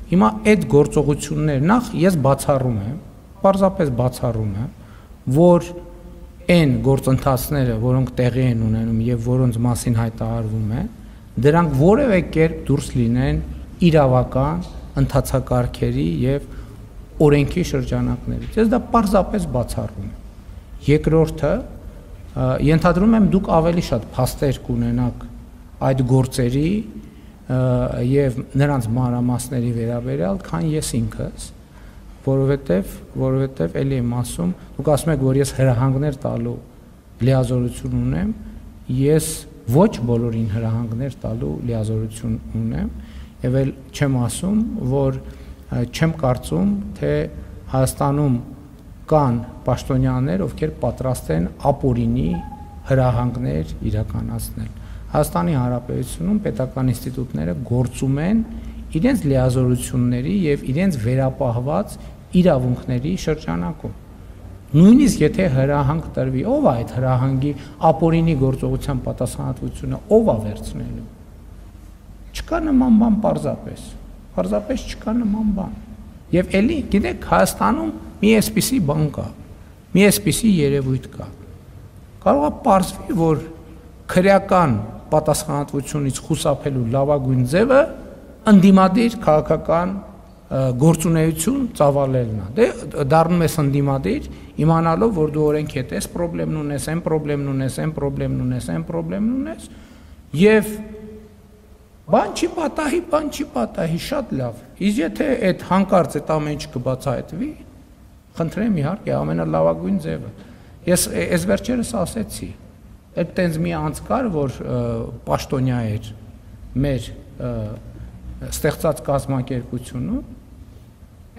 Հիմա այդ գործողություններ նախ ես բացառում եմ, պարզապես բացառում եմ, որ այն գործընթացները, որոնք տեղի են ունենում եւ որոնց մասին հայտարարվում է, դրանք որևէ կերպ դուրս լինեն իրավական ընթացակարգերի եւ օրենքի շրջանակներից։ Ես դա պարզապես բացառում եմ։ Երկրորդը, ենթադրում եմ դուք ավելի շատ փաստեր կունենաք այդ գործերի եւ նրանց մանրամասների վերաբերյալ, քան ես ինքս, որովհետեւ էլի եմ ասում, դուք ասում եք, որ ես հրահանգներ տալու լիազորություն ունեմ, ես ոչ բոլորին հրահանգներ տալու լիազորություն ունեմ, եւ էլ չեմ ասում, որ չեմ կարծում, թե Հայաստանում կան պաշտոնյաներ, ովքեր պատրաստ են ապօրինի հրահանգներ իրականացնել։ Հայաստանի Հանրապետությունում պետական ինստիտուտները գործում են իրենց լիազորությունների եւ իրենց վերապահված իրավունքների շրջանակում։ Նույնիսկ եթե հրահանգ տրվի, ով է այդ հրահանգի ապօրինի գործողության պատասխանատվությունը, ով է վերցնելու։ Չկա նման բան պարզապես չկա նման բան։ Եվ էլի, գիտեք, Հայաստանում մի այսպիսի բան կա, մի այսպիսի երևույթ կա։ Կարող է պարզվի, որ քրեական պատասխանատվությունից խուսափելու լավագույն ձևը ընդդիմադիր քաղաքական գործունեություն ծավալելն է։ Դե դառնում ես ընդդիմադիր, իմանալով, որ դու օրենք հետ ես խնդրեմն ունես, այն խնդրեմն ունես, այն խնդրեմն ունես, այն խնդրեմն ունես, եւ բան չի պատահի, շատ լավ։ Իսկ եթե այդ հանկարծ այդ ամեն ինչ կբացահայտվի, խնդրեմ իհարկե ամենալավագույն ձևը։ Ես այս վերջերս ասեցի, այդ տենց մի անց կար, որ պաշտոնյա էր մեր ստեղծած կազմակերպությունում,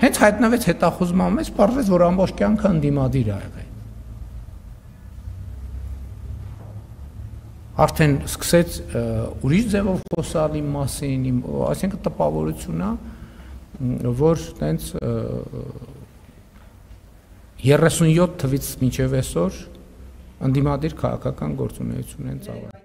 հենց հայտնվեց հետախուզման մեջ, պարզվեց, որ ամբողջ կյանքը ընդդիմադիր ա եղել։ Արդեն սկսեց ուրիշ ձևով խոսալ իմ մասին, այսինքն տպավորություն է, որ տենց 37 թվից մինչև այսօր ընդդիմադիր քաղաքական գործունեություն են ծավալել։